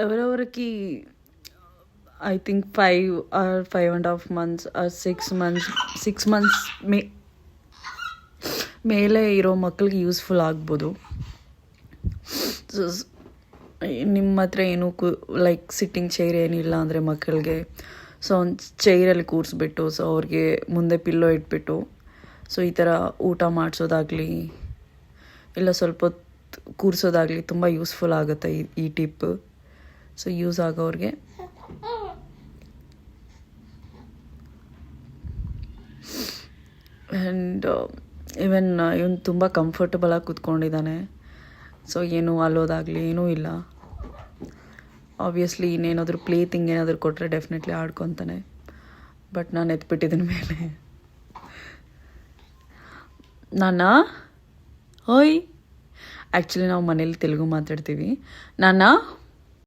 ఎవరెవరికి I think 5 or 5.5 months or 6 months 6 months ಮೇಲೆ ಇರೋ ಮಕ್ಕಳಿಗೆ ಯೂಸ್ಫುಲ್ ಆಗ್ಬೋದು. ನಿಮ್ಮ ಹತ್ರ ಏನು ಲೈಕ್ ಸಿಟ್ಟಿಂಗ್ ಚೇರ್ ಏನಿಲ್ಲ ಅಂದರೆ ಮಕ್ಕಳಿಗೆ, ಸೊ ಒಂದು ಚೈರಲ್ಲಿ ಕೂರಿಸ್ಬಿಟ್ಟು, ಸೊ ಅವ್ರಿಗೆ ಮುಂದೆ ಪಿಲ್ಲೋ ಇಟ್ಬಿಟ್ಟು, ಸೊ ಈ ಥರ ಊಟ ಮಾಡಿಸೋದಾಗಲಿ ಇಲ್ಲ ಸ್ವಲ್ಪ ಹೊತ್ತು ಕೂರಿಸೋದಾಗಲಿ ತುಂಬ ಯೂಸ್ಫುಲ್ ಆಗುತ್ತೆ ಈ ಟಿಪ್. ಸೊ ಯೂಸ್ ಆಗೋರಿಗೆ. ಆ್ಯಂಡ್ ಇವನ್ ಇವನು ತುಂಬ ಕಂಫರ್ಟಬಲಾಗಿ ಕೂತ್ಕೊಂಡಿದ್ದಾನೆ. ಸೊ ಏನು ಅಲ್ಲೋದಾಗಲಿ ಏನೂ ಇಲ್ಲ. ಆಬ್ವಿಯಸ್ಲಿ ಇನ್ನೇನಾದರೂ ಪ್ಲೇ ಥಿಂಗ್ ಏನಾದರೂ ಕೊಟ್ಟರೆ ಡೆಫಿನೆಟ್ಲಿ ಆಡ್ಕೊತಾನೆ. ಬಟ್ ನಾನು ಎತ್ಬಿಟ್ಟಿದ್ದೀನಿ ಮೇಲೆ. ನಾನಾ ಓಯ್, ಆ್ಯಕ್ಚುಲಿ ನಾವು ಮನೇಲಿ ತೆಲುಗು ಮಾತಾಡ್ತೀವಿ. ನಾನಾ